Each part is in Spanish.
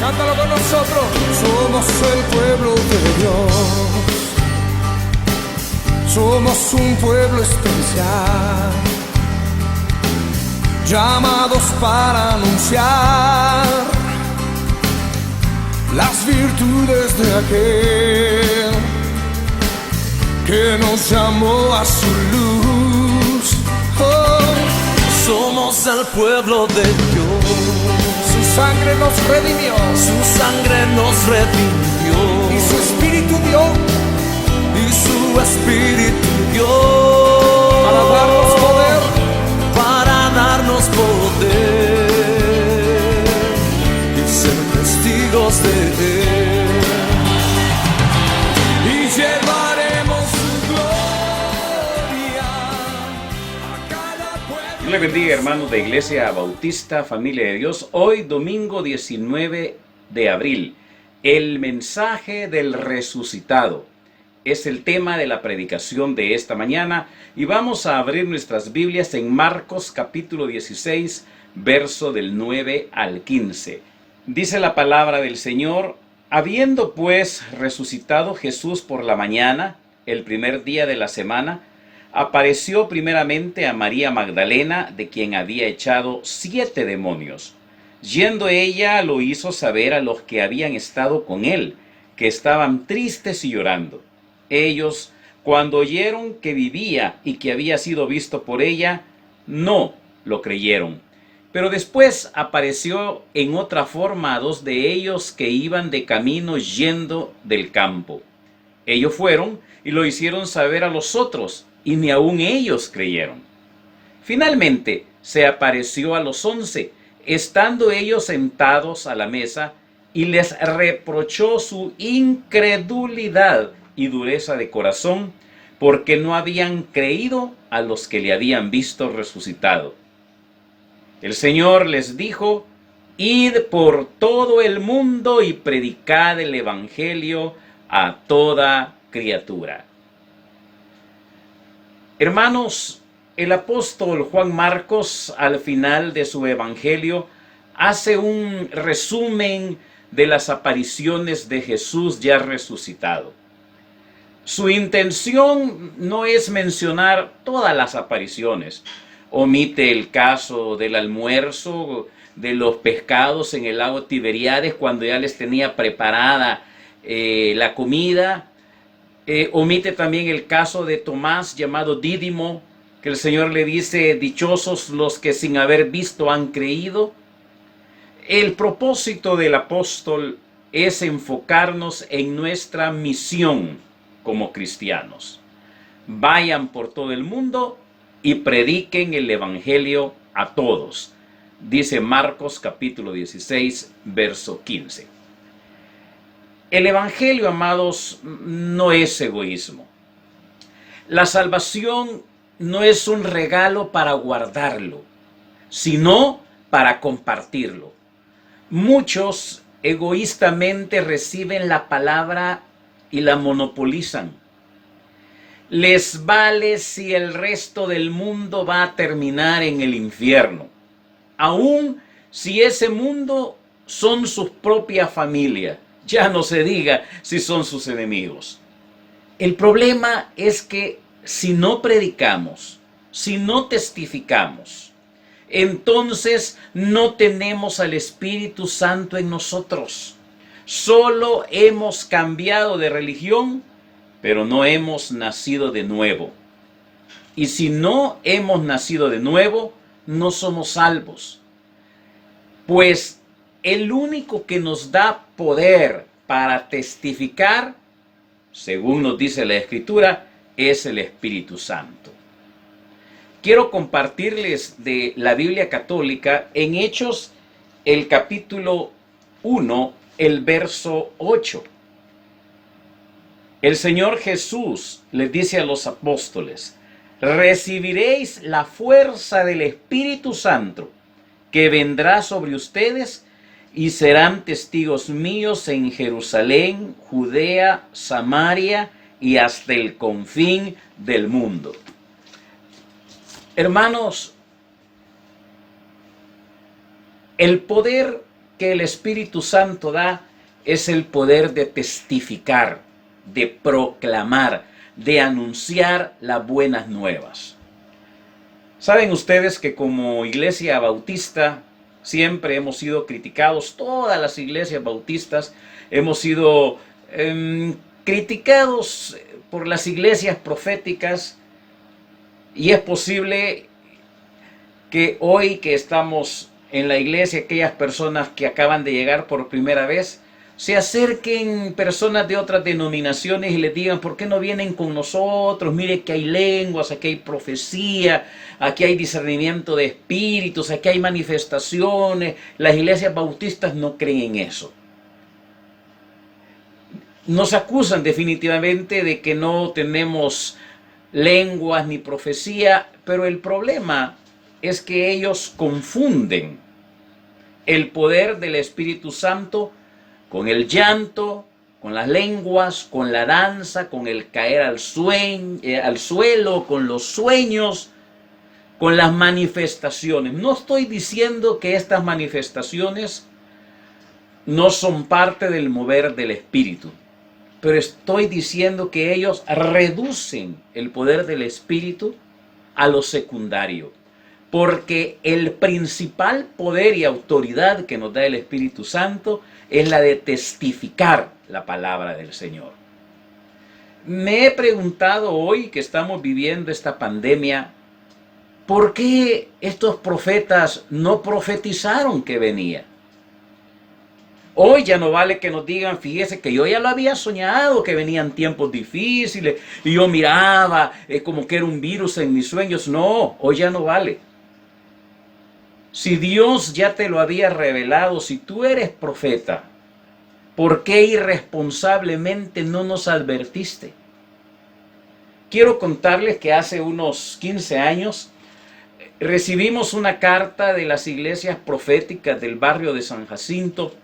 Cántalo con nosotros. Somos el pueblo de Dios. Somos un pueblo especial, llamados para anunciar las virtudes de aquel que nos llamó a su luz. Oh, somos el pueblo de Dios. Su sangre nos redimió. Su sangre nos redimió. Y su espíritu dio. Y su espíritu dio. Para darnos poder. Para darnos poder. Y ser testigos de Él. Y llevaremos su gloria a cada pueblo. Dios le bendiga, hermanos de Iglesia Bautista, familia de Dios. Hoy, domingo 19 de abril, el mensaje del resucitado es el tema de la predicación de esta mañana, y vamos a abrir nuestras Biblias en Marcos capítulo 16, verso del 9 al 15. Dice la palabra del Señor: habiendo pues resucitado Jesús por la mañana, el primer día de la semana, apareció primeramente a María Magdalena, de quien había echado 7 demonios. Yendo ella, lo hizo saber a los que habían estado con él, que estaban tristes y llorando. Ellos, cuando oyeron que vivía y que había sido visto por ella, no lo creyeron. Pero después apareció en otra forma a 2 de ellos que iban de camino yendo del campo. Ellos fueron y lo hicieron saber a los otros, y ni aun ellos creyeron. Finalmente se apareció a los 11, estando ellos sentados a la mesa, y les reprochó su incredulidad y dureza de corazón, porque no habían creído a los que le habían visto resucitado. El Señor les dijo: id por todo el mundo y predicad el evangelio a toda criatura. Hermanos, el apóstol Juan Marcos, al final de su evangelio, hace un resumen de las apariciones de Jesús ya resucitado. Su intención no es mencionar todas las apariciones. Omite el caso del almuerzo, de los pescados en el lago Tiberíades, cuando ya les tenía preparada la comida. Omite también el caso de Tomás, llamado Dídimo, que el Señor le dice: dichosos los que sin haber visto han creído. El propósito del apóstol es enfocarnos en nuestra misión como cristianos. Vayan por todo el mundo y prediquen el evangelio a todos, dice Marcos capítulo 16, verso 15. El evangelio, amados, no es egoísmo. La salvación no es un regalo para guardarlo, sino para compartirlo. Muchos egoístamente reciben la palabra y la monopolizan. Les vale si el resto del mundo va a terminar en el infierno, aun si ese mundo son su propia familia, ya no se diga si son sus enemigos. El problema es que si no predicamos, si no testificamos, entonces no tenemos al Espíritu Santo en nosotros. Solo hemos cambiado de religión, pero no hemos nacido de nuevo. Y si no hemos nacido de nuevo, no somos salvos. Pues el único que nos da poder para testificar, según nos dice la Escritura, es el Espíritu Santo. Quiero compartirles de la Biblia católica en Hechos, el capítulo 1, el verso 8. El Señor Jesús les dice a los apóstoles: recibiréis la fuerza del Espíritu Santo, que vendrá sobre ustedes, y serán testigos míos en Jerusalén, Judea, Samaria y hasta el confín del mundo. Hermanos, el poder que el Espíritu Santo da es el poder de testificar, de proclamar, de anunciar las buenas nuevas. Saben ustedes que como iglesia bautista siempre hemos sido criticados, todas las iglesias bautistas hemos sido criticados por las iglesias proféticas, y es posible que hoy que estamos en la iglesia, aquellas personas que acaban de llegar por primera vez, se acerquen personas de otras denominaciones y les digan: ¿por qué no vienen con nosotros? Mire que hay lenguas, aquí hay profecía, aquí hay discernimiento de espíritus, aquí hay manifestaciones. Las iglesias bautistas no creen en eso. Nos acusan definitivamente de que no tenemos lenguas ni profecía, pero el problema es que ellos confunden el poder del Espíritu Santo con el llanto, con las lenguas, con la danza, con el caer al suelo, con los sueños, con las manifestaciones. No estoy diciendo que estas manifestaciones no son parte del mover del Espíritu, pero estoy diciendo que ellos reducen el poder del Espíritu a lo secundario, porque el principal poder y autoridad que nos da el Espíritu Santo es la de testificar la palabra del Señor. Me he preguntado hoy que estamos viviendo esta pandemia, ¿por qué estos profetas no profetizaron que venía? Hoy ya no vale que nos digan: fíjese que yo ya lo había soñado, que venían tiempos difíciles, y yo miraba como que era un virus en mis sueños. No, hoy ya no vale. Si Dios ya te lo había revelado, si tú eres profeta, ¿por qué irresponsablemente no nos advertiste? Quiero contarles que hace unos 15 años recibimos una carta de las iglesias proféticas del barrio de San Jacinto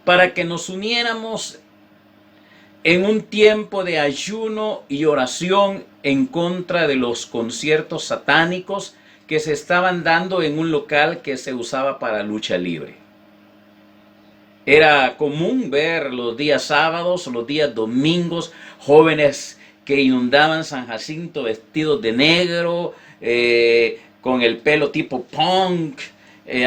para que nos uniéramos en un tiempo de ayuno y oración en contra de los conciertos satánicos que se estaban dando en un local que se usaba para lucha libre. Era común ver los días sábados, los días domingos, jóvenes que inundaban San Jacinto vestidos de negro, con el pelo tipo punk,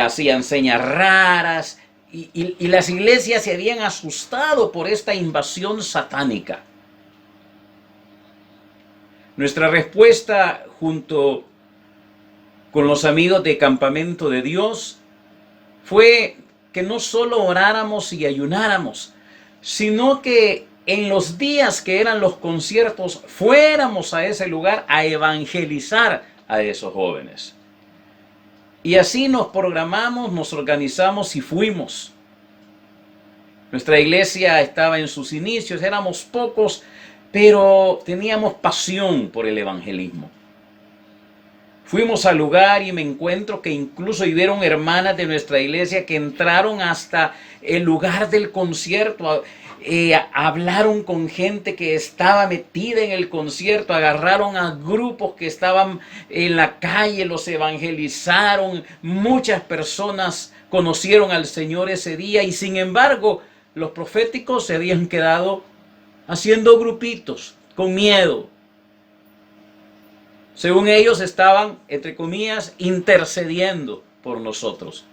hacían señas raras, y las iglesias se habían asustado por esta invasión satánica. Nuestra respuesta junto con los amigos de Campamento de Dios fue que no solo oráramos y ayunáramos, sino que en los días que eran los conciertos fuéramos a ese lugar a evangelizar a esos jóvenes. Y así nos programamos, nos organizamos y fuimos. Nuestra iglesia estaba en sus inicios, éramos pocos, pero teníamos pasión por el evangelismo. Fuimos al lugar y me encuentro que incluso hubieron hermanas de nuestra iglesia que entraron hasta el lugar del concierto, hablaron con gente que estaba metida en el concierto, agarraron a grupos que estaban en la calle, los evangelizaron, muchas personas conocieron al Señor ese día, y sin embargo los proféticos se habían quedado haciendo grupitos con miedo. Según ellos estaban, entre comillas, intercediendo por nosotros.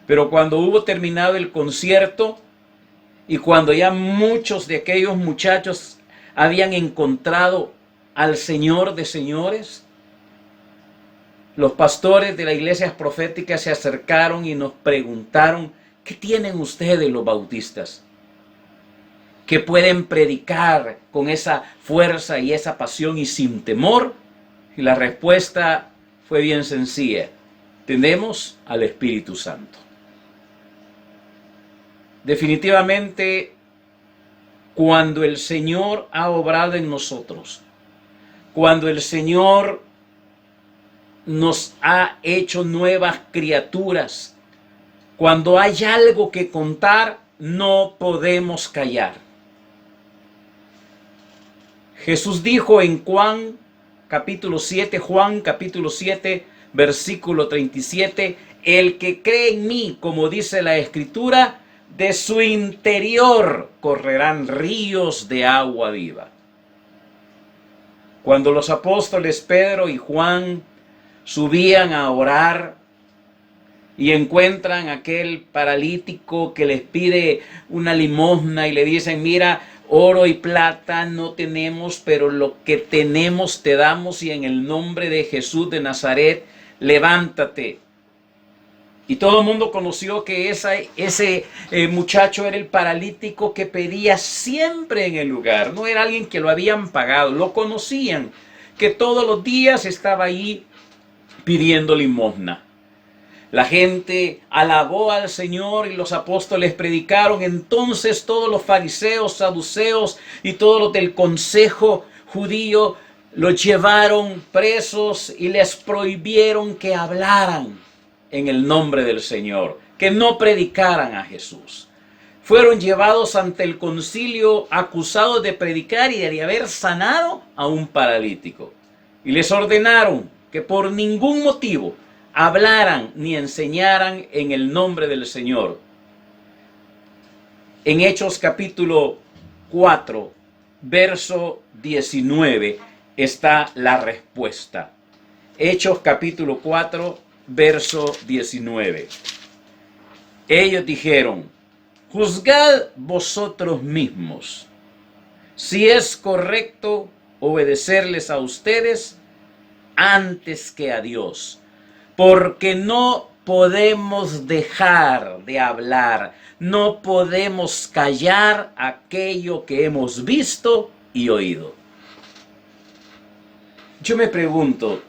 Pero cuando hubo terminado el concierto y cuando ya muchos de aquellos muchachos habían encontrado al Señor de señores, los pastores de las iglesias proféticas se acercaron y nos preguntaron: ¿qué tienen ustedes los bautistas que pueden predicar con esa fuerza y esa pasión y sin temor? Y la respuesta fue bien sencilla: tenemos al Espíritu Santo. Definitivamente, cuando el Señor ha obrado en nosotros, cuando el Señor nos ha hecho nuevas criaturas, Cuando hay algo que contar, no podemos callar. Jesús dijo en Juan capítulo 7, versículo 37, el que cree en mí, como dice la Escritura, de su interior correrán ríos de agua viva. Cuando los apóstoles Pedro y Juan subían a orar y encuentran a aquel paralítico que les pide una limosna y le dicen, mira, oro y plata no tenemos, pero lo que tenemos te damos y en el nombre de Jesús de Nazaret, levántate. Y todo el mundo conoció que ese muchacho era el paralítico que pedía siempre en el lugar. No era alguien que lo habían pagado, lo conocían, que todos los días estaba ahí pidiendo limosna. La gente alabó al Señor y los apóstoles predicaron. Entonces todos los fariseos, saduceos y todos los del consejo judío los llevaron presos y les prohibieron que hablaran en el nombre del Señor, que no predicaran a Jesús. Fueron llevados ante el concilio acusados de predicar y de haber sanado a un paralítico. Y les ordenaron que por ningún motivo hablaran ni enseñaran en el nombre del Señor. En Hechos capítulo 4, verso 19, está la respuesta. Hechos capítulo 4, verso 19. Ellos dijeron, juzgad vosotros mismos si es correcto obedecerles a ustedes antes que a Dios, porque no podemos dejar de hablar, no podemos callar aquello que hemos visto y oído. Yo me pregunto,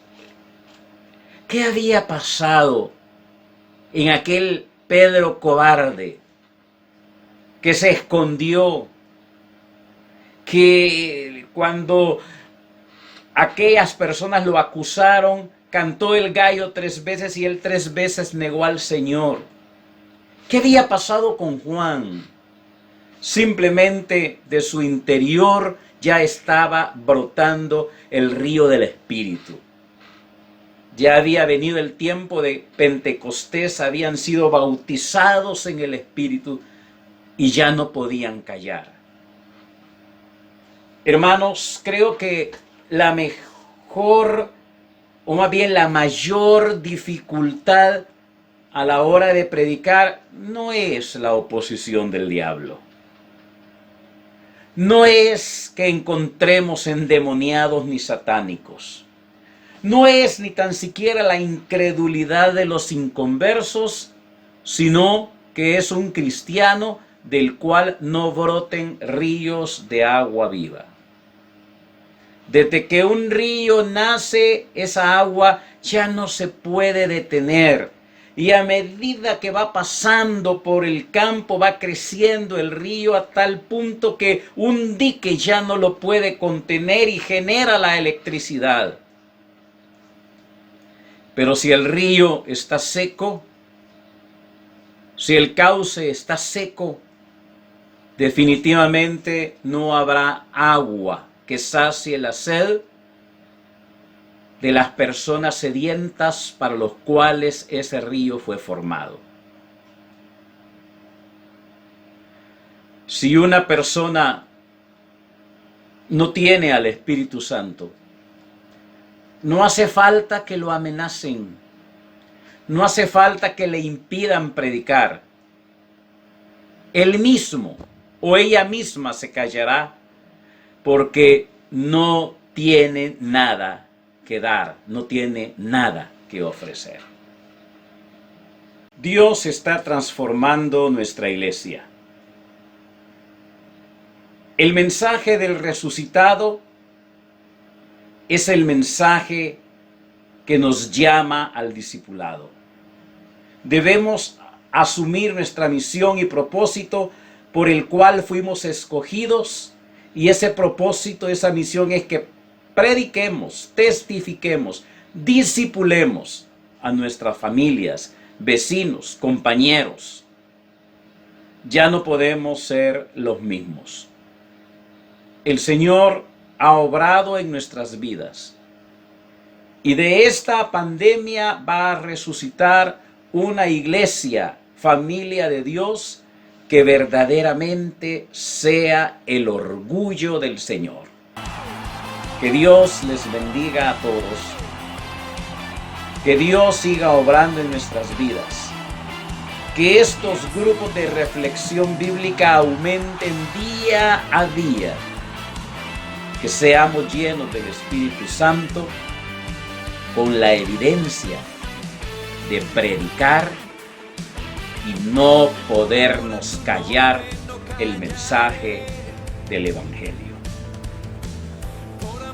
¿qué había pasado en aquel Pedro cobarde que se escondió, que cuando aquellas personas lo acusaron, cantó el gallo 3 veces y él 3 veces negó al Señor? ¿Qué había pasado con Juan? Simplemente de su interior ya estaba brotando el río del Espíritu. Ya había venido el tiempo de Pentecostés, habían sido bautizados en el Espíritu y ya no podían callar. Hermanos, creo que la mejor, o más bien la mayor dificultad a la hora de predicar no es la oposición del diablo. No es que encontremos endemoniados ni satánicos. No es ni tan siquiera la incredulidad de los inconversos, sino que es un cristiano del cual no broten ríos de agua viva. Desde que un río nace, esa agua ya no se puede detener. Y a medida que va pasando por el campo, va creciendo el río a tal punto que un dique ya no lo puede contener y genera la electricidad. Pero si el río está seco, si el cauce está seco, definitivamente no habrá agua que sacie la sed de las personas sedientas para los cuales ese río fue formado. Si una persona no tiene al Espíritu Santo, no hace falta que lo amenacen, no hace falta que le impidan predicar. Él mismo o ella misma se callará porque no tiene nada que dar, no tiene nada que ofrecer. Dios está transformando nuestra iglesia. El mensaje del resucitado es el mensaje que nos llama al discipulado. Debemos asumir nuestra misión y propósito por el cual fuimos escogidos, y ese propósito, esa misión es que prediquemos, testifiquemos, discipulemos a nuestras familias, vecinos, compañeros. Ya no podemos ser los mismos. El Señor ha obrado en nuestras vidas. Y de esta pandemia va a resucitar una iglesia, familia de Dios, que verdaderamente sea el orgullo del Señor. Que Dios les bendiga a todos. Que Dios siga obrando en nuestras vidas. Que estos grupos de reflexión bíblica aumenten día a día. Que seamos llenos del Espíritu Santo con la evidencia de predicar y no podernos callar el mensaje del Evangelio.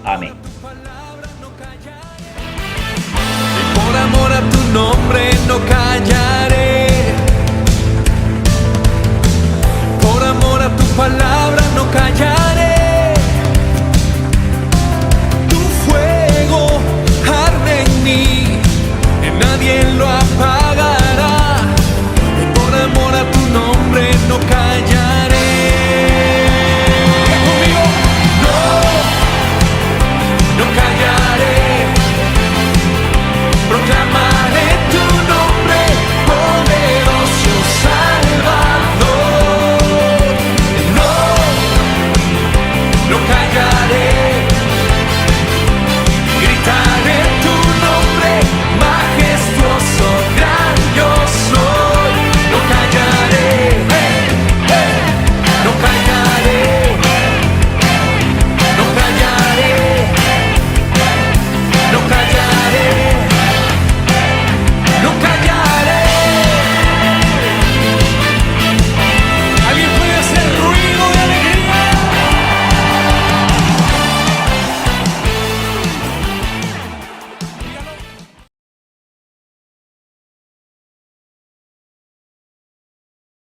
Amén. Por amor a tu nombre no callaré.